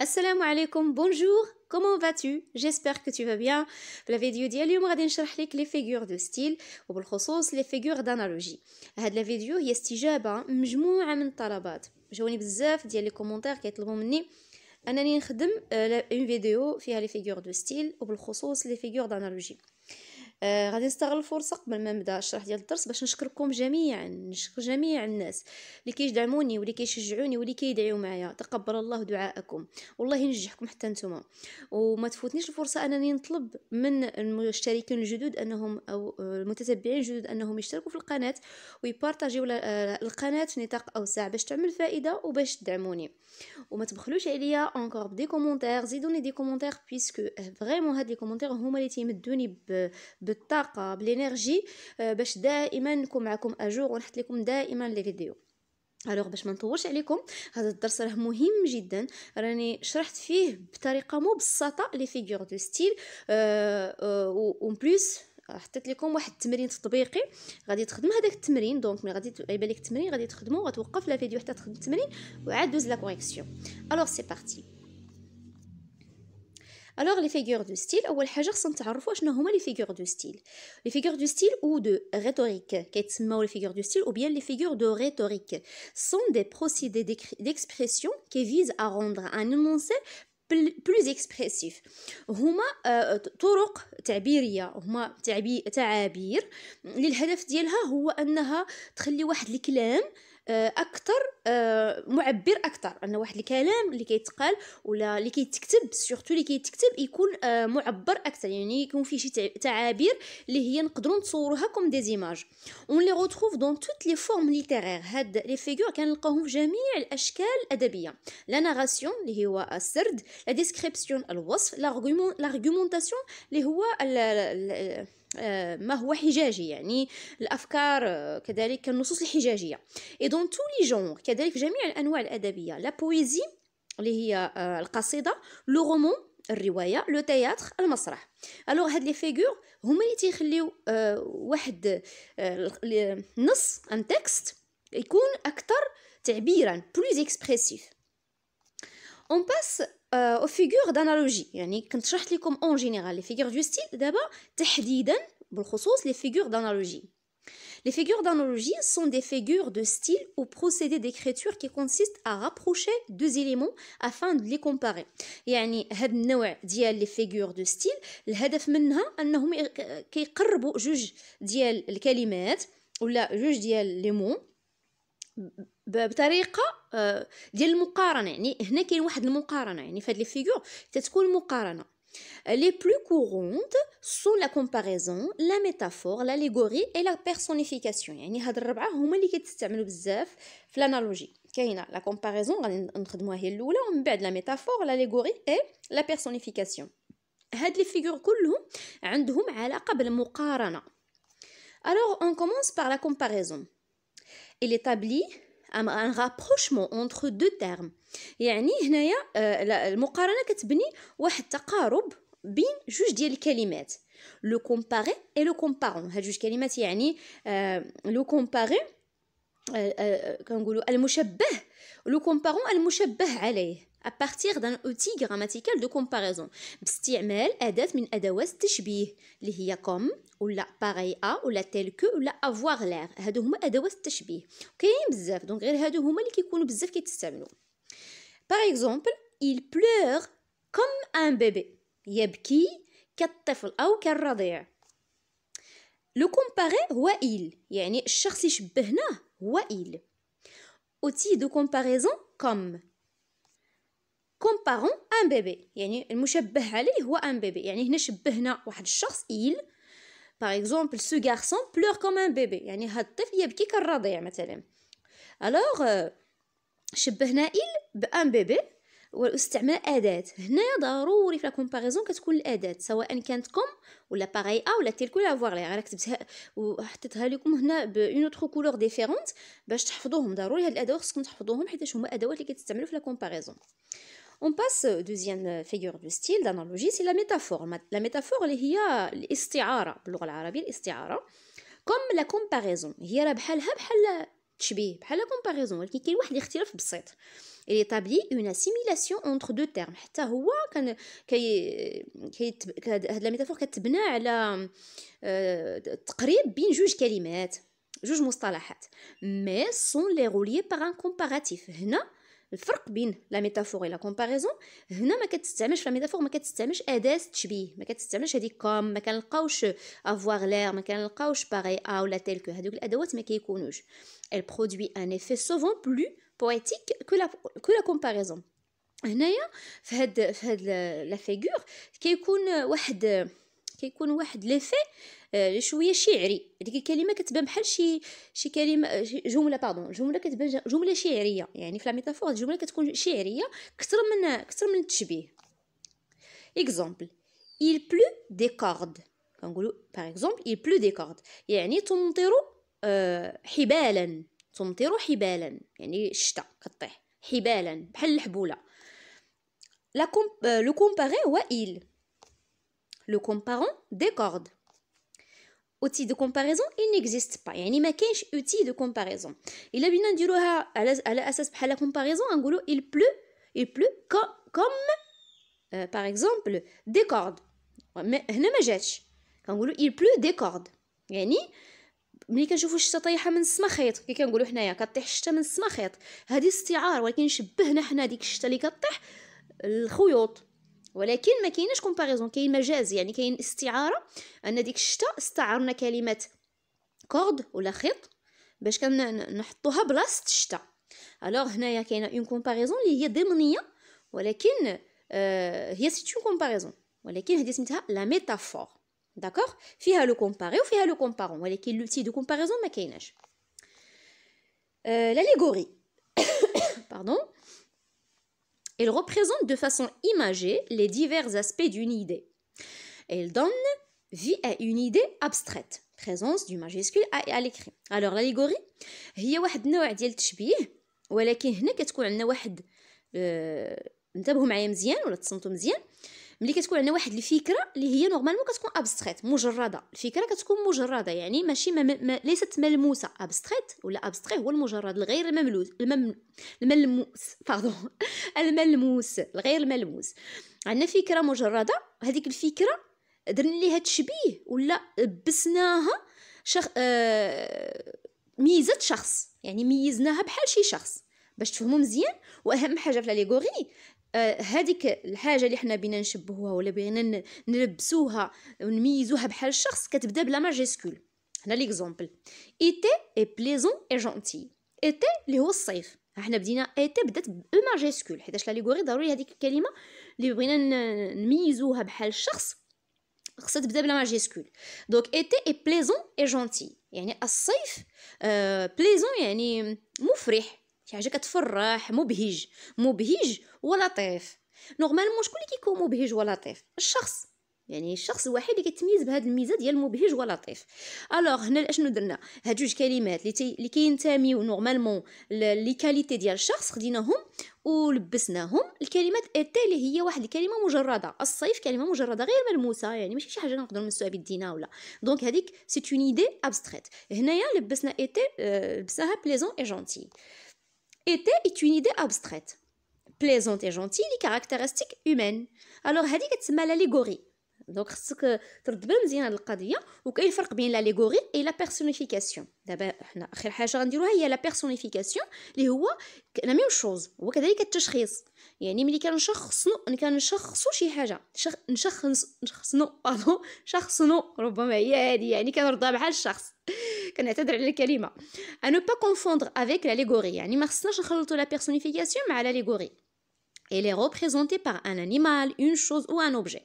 Assalamu alaikum, bonjour, comment vas-tu? J'espère que tu vas bien. في الفيديو ديال اليوم غادي نشرح لك لي فيغور دو ستيل وبالخصوص لي فيغور دانالوجي. هاد لا فيديو هي استجابه مجموعه من الطلبات، جاوني بزاف ديال لي كومونتير كيطلبوا مني انني نخدم اون فيديو فيها لي فيغور دو ستيل وبالخصوص لي فيغور دانالوجي. غادي نستغل الفرصه قبل ما نبدا الشرح ديال الدرس باش نشكركم جميعا، نشكر جميع الناس اللي كيدعموني واللي كيشجعوني واللي كيدعيو معايا. تقبل الله دعاءكم والله ينجحكم حتى نتوما. وما تفوتنيش الفرصه انني نطلب من المشتركين الجدد انهم او المتتبعين الجدد انهم يشتركوا في القناه ويبارطاجيو القناه في نطاق اوسع باش تعمل فائده وباش تدعموني. وما تبخلوش عليا انكور بدي كومونتير، زيدوني دي كومونتير بيسكو فريمون هاد لي كومونتير هما اللي تيمدوني بالطاقه بالانرجي باش دائما نكون معكم اجور ونحط لكم دائما لي فيديو. الوغ باش ما نطولش عليكم، هذا الدرس راه مهم جدا، راني شرحت فيه بطريقه مبسطه لي فيغور دو ستيل اون بليس حطيت لكم واحد التمرين تطبيقي غادي تخدم هذاك التمرين. دونك ملي غادي يبان لك التمرين غادي تخدمو، غتوقف لا فيديو حتى تخدم التمرين وعاد دوز لا كوريكسيون. الوغ سي بارتي. الوغ لي فيغور دو ستيل، اول حاجه خصنا نتعرفوا شنو هما لي فيغور دو ستيل. لي فيغور دو ستيل او دو ريتوريك كيتسموا لي فيغور دو ستيل ou bien les figures de rhétorique sont des procédés d'expression qui visent à rendre un énoncé plus expressif. هما طرق تعبيريه، هما تعابير اللي الهدف ديالها هو انها تخلي واحد الكلام اكثر معبر اكثر، ان واحد الكلام اللي كيتقال ولا اللي كيتكتب سورتو اللي كيتكتب يكون معبر اكثر، يعني يكون فيه شي تعابير اللي هي نقدروا نتصوروها كوم دي زيماج. اون لي روتروف دون توت لي فورم ليتيرير. هاد لي فيغور كنلقاوهم في جميع الاشكال الادبيه. لا ناراسيون اللي هو السرد، لا ديسكريبسيون الوصف، لارغومونطاسيون اللي هو ما هو حجاجي يعني الافكار، كذلك النصوص الحجاجيه. اي دون تو لي جونغ، كذلك جميع الانواع الادبيه. لا بويزي اللي هي القصيده، لو رومون الروايه، لو تياتر المسرح. الوغ هاد لي فيغور هما اللي تيخليو واحد نص ان تكست يكون اكثر تعبيرا بلوز اكسبريسيف. اون باس او فيغور دانالوجي، يعني كنت شرحت لكم اون جينيرال لي فيغور دو ستيل، دابا تحديدا بالخصوص لي فيغور دانالوجي. Les figures d'analogie sont des figures de style ou procédés d'écriture qui consistent à rapprocher deux éléments afin de les comparer. يعني هاد النوع ديال les figures de style الهدف منها انهم كيقربوا جوج ديال الكلمات ولا جوج ديال لي مون بطريقه ديال المقارنه. يعني هنا كاين واحد المقارنه، يعني في هاد لي فيغور تتكون مقارنه. Les plus courantes sont la comparaison, la métaphore, l'allégorie et la personnification. يعني هاد الربعه هما اللي كيتستعملوا بزاف في الانالوجي. كاينه لا كومباريزون غادي نخدموها هي الاولى، ومن بعد لا ميتافور، l'allégorie et la personnification. هاد لي فيغور كلهم عندهم علاقه بالمقارنه. Alors on commence par la comparaison. Il établit un rapprochement entre deux termes. يعني هنايا المقارنه كتبني واحد التقارب بين جوج ديال الكلمات. لو كومباري اي لو كومبارون، هاد جوج كلمات يعني لو كومباري كنقولوا المشبه، لو كومبارون المشبه عليه à partir d'un outil grammatical de comparaison باستعمال أداة من أدوات التشبيه اللي هي comme ولا pareil à ولا tel que ولا avoir l'air. هادو هما أدوات التشبيه كاينين بزاف، دونك غير هادو هما اللي كيكونوا بزاف كيتستعملوا. par exemple il pleure comme un bébé، يبكي كالطفل أو كالرضيع. لو كومباري هو il، يعني الشخص اللي شبهناه هو il. outil de comparaison comme comparons un bébé، يعني المشبه عليه هو un bébé، يعني هنا شبهنا واحد الشخص il. par exemple ce garçon pleure comme un bébé، يعني هاد الطفل يبكي كالرضيع مثلا. alors شبهنا il بان بيبي واستعمال اداه. هنا ضروري في الكومباريزون كتكون الاداه سواء كانت كوم ولا باغي ا ولا تيل كو لافوار لي. انا كتبتها وحطيتها لكم هنا بون اوتر كولور ديفيرونت باش تحفظوهم. ضروري هاد الادوات خصكم تحفظوهم حيت هما ادوات اللي كيتستعملوا في الكومباريزون. On passe au deuxième figure de style d'analogie, c'est la métaphore. La métaphore اللي هي الاستعاره باللغه العربيه، الاستعاره. comme la comparaison هي راه بحال تشبيه بحال لا كومباريزون، ولكن كاين واحد الاختلاف بسيط. il établit une assimilation entre deux termes. حتى هو كان هاد لا ميتافور كتبنى على تقريب بين جوج كلمات، جوج مصطلحات، mais sont les reliés par un comparatif. هنا الفرق بين لا ميتافور لا كومباريزون، هنا ما كتستعملش في لا ميتافور، ما كتستعملش اداه تشبيه، ما كتستعملش هذيك كوم، ما كنلقاوش افوار لير، ما كنلقاوش باغي ا ولا تيل كو، هذوك الادوات ما كيكونوش. elle produit un effet souvent plus poétique que la comparaison. هنايا في هاد لا فيغور كيكون واحد ليفي شويه شعري. هذيك الكلمه كتبان بحال شي كلمه جمله كتبان جمله شعريه، يعني في لا ميتافور الجمله كتكون شعريه اكثر من التشبيه. اكزامبل il pleut des cordes، كنقولوا باغ اكزومبل il pleut des cordes يعني تمطر حبالا، تمطر حبالا يعني الشتاء كطيح حبالا بحال الحبوله. le comparer هو il، le comparant des cordes. outil de comparaison il n'existe pas، يعني ما كاينش outil de comparaison. الا بينا نديروها على اساس بحال comparaison غنقولوا il pleut comme par exemple des cordes. هنا ما جاتش، كنقولوا il pleut des cordes، يعني ملي كنشوفوا الشتا طايحه من السما خيط، كي كنقولوا حنايا كطيح الشتا من السما خيط، هذه استعاره، ولكن شبهنا حنا ديك الشتا اللي كطيح الخيوط، ولكن ما كايناش كومباريزون، كاين مجاز، يعني كاين استعاره ان ديك الشتا استعرنا كلمه كورد ولا خيط باش كنحطوها بلاصه الشتا. الوغ هنايا كاينه اون كومباريزون اللي هي ضمنيه، ولكن هي سيت اون كومباريزون، ولكن هذه سميتها لا ميتافور. داكوغ، فيها لو كومباري وفيها لو كومبارون، ولكن لوتي دو كومباريزون ما كايناش. l'allégorie pardon, elle représente de façon imagée les divers aspects d'une idée. Elle donne vie à une idée abstraite, présence du majuscule à l'écrit. Alors l'allégorie هي واحد النوع ديال التشبيه، ولكن هنا كتكون عندنا واحد انتبهوا معايا مزيان ولا تصنتوا مزيان، ملي كتكون عندنا واحد الفكره اللي هي نورمالمون كتكون ابستريت مجرده، الفكره كتكون مجرده يعني ماشي ليست ملموسه. ابستريت ولا ابستري هو المجرد الغير الملموس الملموس الغير الملموس. عندنا فكره مجرده، هذيك الفكره درنا ليها تشبيه ولا بسناها ميزه شخص، يعني ميزناها بحال شي شخص باش تفهموا مزيان. واهم حاجه في لاليغوري هذيك الحاجه اللي حنا بينا نشبهوها ولا بغينا نلبسوها ونميزوها بحال الشخص كتبدا بلا ماجيسكول. هنا ليكزامبل ايتي اي بليزون اي جونتي، ايتي اللي هو الصيف، حنا بدينا ايتي بدات ب ماجيسكول حيتاش لاليغوري ضروري هذيك الكلمه اللي بغينا نميزوها بحال الشخص خصها تبدا بلا ماجيسكول. دونك ايتي اي بليزون اي جونتي يعني الصيف بليزون يعني مفرح، شي حاجه كتفرح، مبهج ولطيف. نورمالمون شكون اللي كيكون مبهج ولطيف؟ الشخص، يعني الشخص الوحيد اللي كيتميز بهذه الميزه ديال مبهج ولطيف. الوغ هنا اشنو درنا؟ هاد جوج كلمات اللي كينتميو نورمالمون لي كاليتي ديال الشخص خديناهم ولبسناهم. الكلمات ايتي اللي هي واحد الكلمه مجرده، الصيف كلمه مجرده غير ملموسه، يعني ماشي شي حاجه نقدروا نمسوها بيدينا ولا. دونك هذيك سي اون ايدي ابستريت. هنايا لبسنا ايتي لبسناها بليزون اي جونتي. ايتي est une idée abstraite, plaisante et gentille, les caractéristiques humaines. Alors هذه كتسمى l'allégorie. دونك خصك ترد بال مزيان هذه القضيه. وكاين الفرق بين لاليغوري اي لا بيرسونيفيكاسيون. دابا حنا اخر حاجه غنديروها هي لا بيرسونيفيكاسيون اللي هو لا ميم شوز، هو كذلك التشخيص. يعني ملي كنشخصوا شي حاجه شخصنو ربما هي هذه، يعني كنرضى بحال الشخص. كنعتذر على الكلمه. à ne pas confondre avec l'allégorie، يعني ما خصناش نخلطوا لا بيرسونيفيكاسيون مع l'allégorie. Elle est représentée par un animal, une chose ou un objet.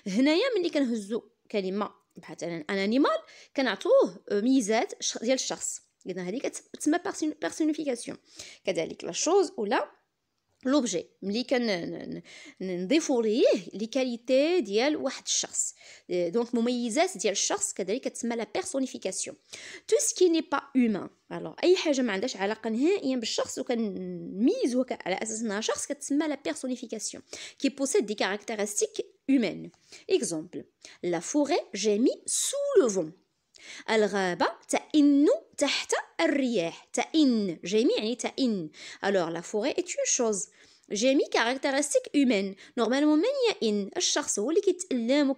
هنايا ملي كنهزوا كلمه بحال ان انيمال كنعطوه ميزات ديال الشخص، اذا هذه كتسمى بيرسونيفيكاسيون. كذلك لا شوز ولا لوبجي ملي نضيفوا ليه لي كاليتي ديال واحد الشخص، دونك مميزات ديال الشخص كذلك كتسمى لا بيرسونيفيكاسيون. تو سكي ني با هومان، الوغ اي حاجه ما عندهاش علاقه نهائيا بالشخص وكنميزوها على اساس انها شخص كتسمى لا بيرسونيفيكاسيون كي بوسيد دي كاركتيرستيك humaines. Exemple, la forêt gémit sous le vent. الغابة تئن تحت الرياح. تئن جميع يعني تئن. Alors la forêt est une chose. جميع caractéristique humaine. Normalement من يئن؟ الشخص هو اللي كيتألم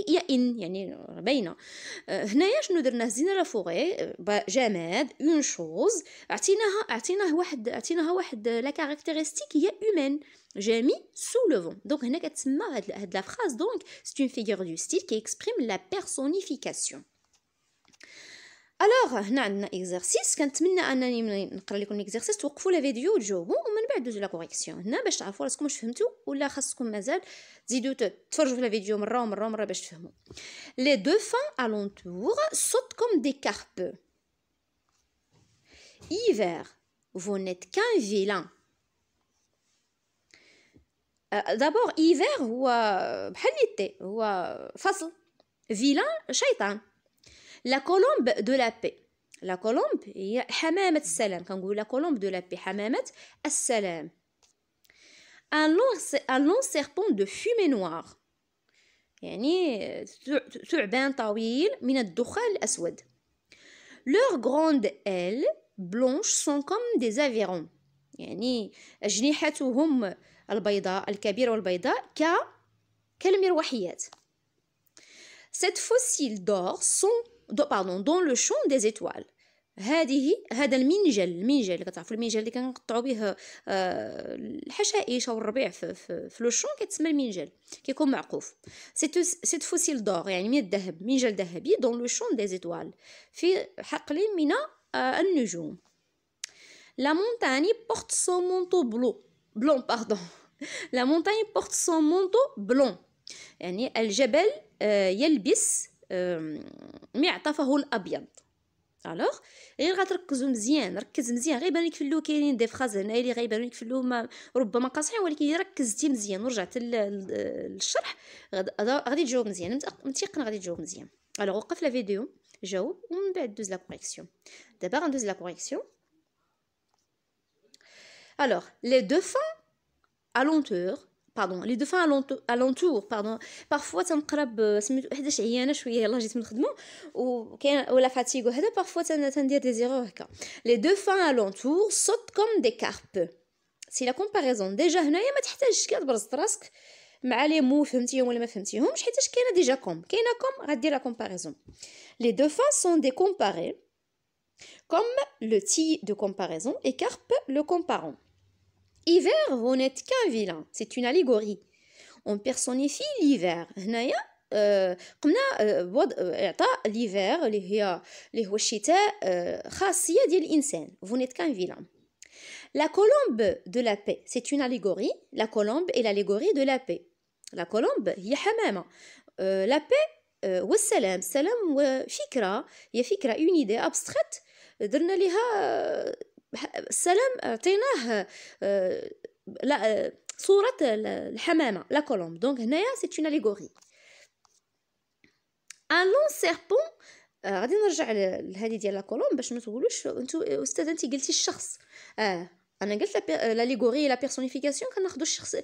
يئن يعني باينة. هنايا شنو درنا؟ زينا لا فوغي جماد اون شوز، عطيناها واحد لا كاركتيرستيك هي humaine. J'ai mis sous le vent. Donc هنا كتسمى هاد لا phrase donc c'est une figure du style qui exprime la personnification. الوغ هنا عندنا اكزرسيس، كنتمنى انني نقرا لكم الاكزرسيس توقفوا لا فيديو وتجاوبوا ومن بعد دوزو لا كوريكسيون هنا باش تعرفوا راسكم واش فهمتوا ولا خاصكم مازال تزيدوا تفرجوا في لا فيديو مره ومره ومره باش تفهموا. Les deux fins alentours sautent comme des carpes. Hiver, vous n'êtes qu'un vilain. D'abord hiver هو بحال l'été هو فصل. vilain شيطان. La colombe de la paix. La colombe هي حمامة السلام. كنقول la colombe de la paix حمامة السلام. Un long serpent de fumée noire. يعني ثعبان طويل من الدخان الأسود. Leurs grandes ailes blanches sont comme des avirons. يعني أجنحتهم البيضاء الكبيرة والبيضاء كالمروحيات. Cette fossile d'or dans le champ des étoiles. هذا المنجل اللي كتعرفوا المنجل اللي كنقطعوا به الحشائش او الربيع في لو شون كتسمى المنجل، كيكون معقوف. سيت فوسيل دور يعني من الذهب، منجل ذهبي دون لو شون دي زيتوال في حقل من النجوم. لا مونتاني بورت سون مونطو بلون باردون. لا مونتاني بورت سون مونطو بلون يعني الجبل يلبس معطفه الابيض. الوغ غير غتركزوا مزيان، ركز مزيان، غيبان لك في اللو كاينين دي فراز هنايا اللي غيبانوا لك في اللو ربما قاصحين، ولكن الا ركزتي مزيان ورجعت للشرح غادي تجاوب مزيان، متيقن غادي تجاوب مزيان. الوغ وقف لا فيديو جاوب ومن بعد دوز لا كوريكسيون. دابا غندوز لا كوريكسيون. الوغ لي دو فان الونتور les deux fins alentour parfois تنقرا سميتو حداش عيانه شويه يلاه جيت من الخدمه وكاين ولا فاتيغ وهذا parfois تندير دي زيرور هكا. les deux fins alentour sautent comme des carpes. سي لا كومباريزون ديجا هنايا ما تحتاجش كاع تبرز راسك مع لي مو فهمتيهم ولا ما فهمتيهمش حيتاش كاينه ديجا كاينه غدير لا كومباريزون. les deux fins sont des comparés comme le ti de comparaison et carpe le comparant. Hiver, vous n'êtes qu'un vilain. C'est une allégorie. On personnifie l'hiver. هنايا قمنا إعطاء l'hiver اللي هو الشتاء خاصية ديال الإنسان. Vous n'êtes qu'un vilain. La colombe de la paix, c'est une allégorie. La colombe est l'allégorie de la paix. La colombe هي حمامة. La paix والسلام. السلام فكرة، هي فكرة une idée abstraite درنا ليها السلام عطيناه لا صورة الحمامة لا كولومب. دونك هنايا سي اون اليغوري. ان لون سيربون غادي نرجع لهذه ديال لا كولومب باش ما تقولوش انتو استاذه انت قلتي الشخص. انا قلت لاليغوري لا بيرسونيفيكاسيون كناخذوا الشخص،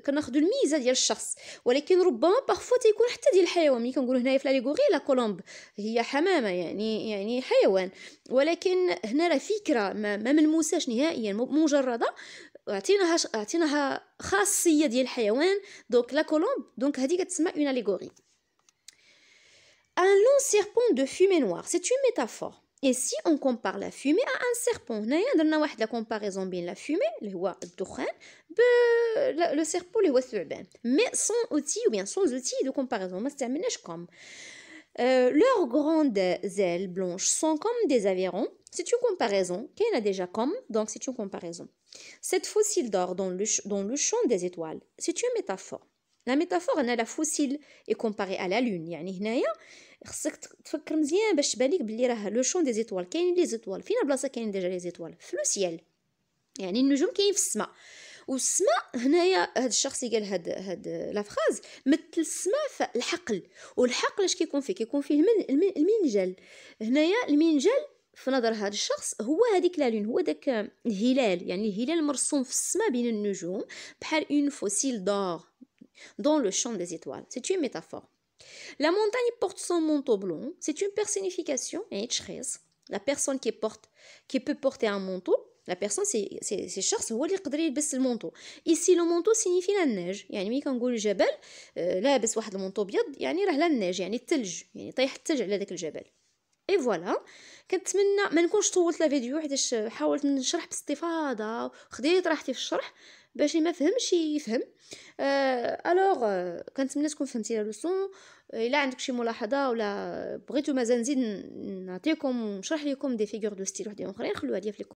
كناخذوا الميزه ديال الشخص، ولكن ربما بارفو تيكون حتى ديال الحيوان. ملي كنقولوا هنايا في لاليغوري لا كولومب هي حمامه يعني حيوان، ولكن هنا راه فكره ما ملموساش نهائيا مجرده عطيناها خاصيه ديال الحيوان. دونك لا كولومب دونك هذه كتسمى اون اليغوري. un long serpent de fumée noire, c'est une métaphore. Et si on compare la fumée à un serpent, هنايا درنا واحد لا كومباريزون بين لا فومي اللي هو الدخان لو سيربون اللي هو الثعبان، mais sans outil ou bien sans outil de comparaison، ما استعملناش comme. Leurs grandes ailes blanches sont comme des avirons. C'est une comparaison. كاينه déjà comme, donc c'est une comparaison. Cette fossile d'or dans le champ des étoiles, c'est une métaphore. La métaphore أن la fossile est comparée à la lune. يعني هنايا خصك تفكر مزيان باش تبان لك بلي راه لو شون دي زيتوال كاين لي زيتوال فين بلاصه كاين ديجا لي زيتوال في لو سيال، يعني النجوم كاين في السماء. والسماء هنايا هاد الشخص قال هاد لا فراز مثل السماء في الحقل، والحقل اش كيكون فيه المنجل. هنايا المنجل في نظر هذا الشخص هو هذيك لا لون، هو داك الهلال، يعني الهلال مرسوم في السماء بين النجوم بحال اون فوسيل دور dans le champ des étoiles. C'est une métaphore. La montagne porte son manteau blanc. C'est une personnification, la personne qui peut porter un manteau. La personne, c'est الشخص هو اللي يقدر يلبس المونطو. Ici, le manteau signifie la neige. يعني ملي كنقول جبل لابس واحد المونطو ابيض يعني راه لا النيج يعني الثلج يعني طايح الثلج على داك الجبل. اي فوالا كنتمنى ما نكونش طولت لا فيديو حيت حاولت نشرح باستفاضه وخديت راحتي في الشرح باش اللي ما فهمش يفهم. الوغ كنتمنى تكون فهمتي لا لوسون. الا عندك شي ملاحظه ولا بغيتو مازال نزيد نعطيكم نشرح لكم دي فيغور دو ستيل وحدين اخرين خلوها ليا في